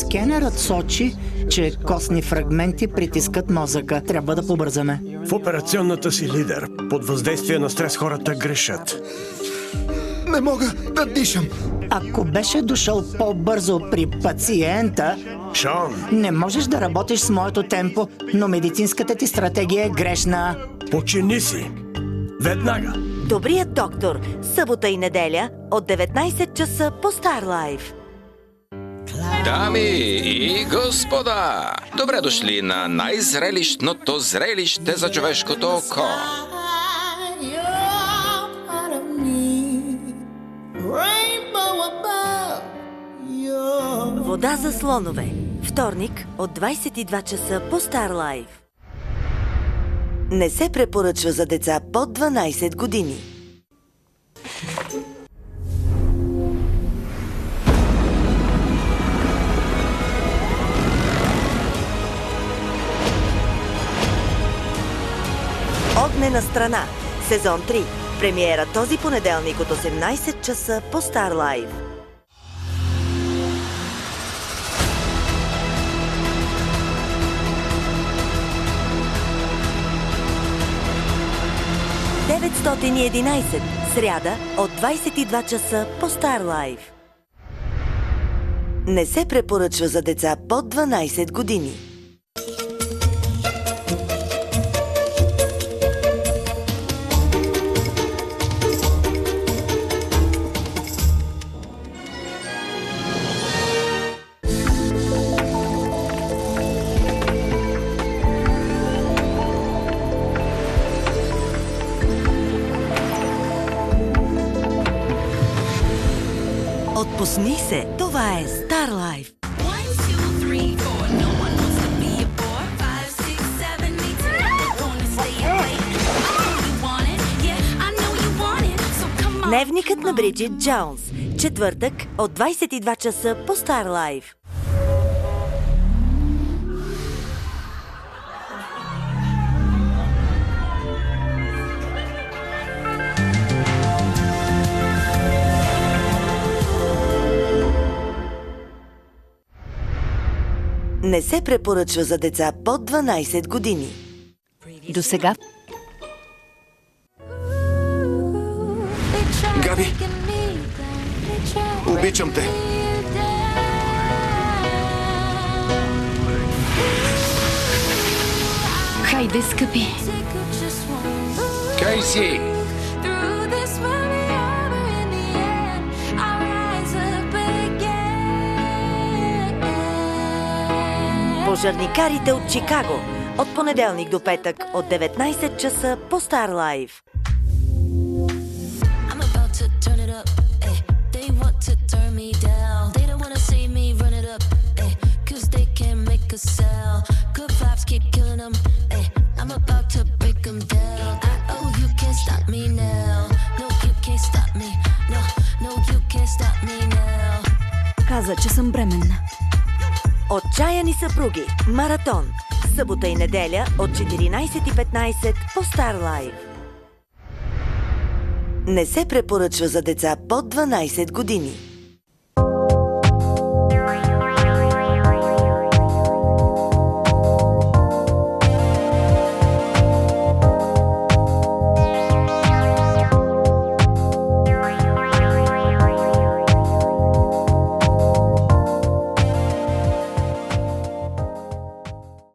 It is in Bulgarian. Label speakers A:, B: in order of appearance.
A: Скенерът сочи, че костни фрагменти притискат мозъка. Трябва да побързаме.
B: В операционната си лидер, под въздействие на стрес, хората грешат.
C: Не мога да дишам.
A: Ако беше дошъл по-бързо при пациента...
B: Шон!
A: Не можеш да работиш с моето темпо, но медицинската ти стратегия е грешна.
B: Почини си! Веднага!
D: Добрият доктор. Събота и неделя от 19 часа по Стар Лайф.
E: Дами и господа, добре дошли на най-зрелищното зрелище за човешкото око.
D: Вода за слонове. Вторник от 22 часа по Стар Лайф. Не се препоръчва за деца под 12 години. Огнена страна. Сезон 3. Премиера този понеделник от 18 часа по Стар Лайф. ...911. Сряда от 22 часа по Стар Лайф. Не се препоръчва за деца под 12 години. Отпусни се! Това е Стар Лайф. Дневникът на Бриджит Джонс. Четвъртък от 22 часа по Стар Лайф. Не се препоръчва за деца под 12 години.
F: До сега.
C: Габи! Обичам те!
F: Хайде, скъпи!
E: Кейси!
D: Пожарникарите от Чикаго. От понеделник до петък от 19 часа по Стар Лайф.
F: Каза, че съм бременна.
D: Отчаяни съпруги. Маратон. Събота и неделя от 14:15 по Стар Лайф. Не се препоръчва за деца под 12 години.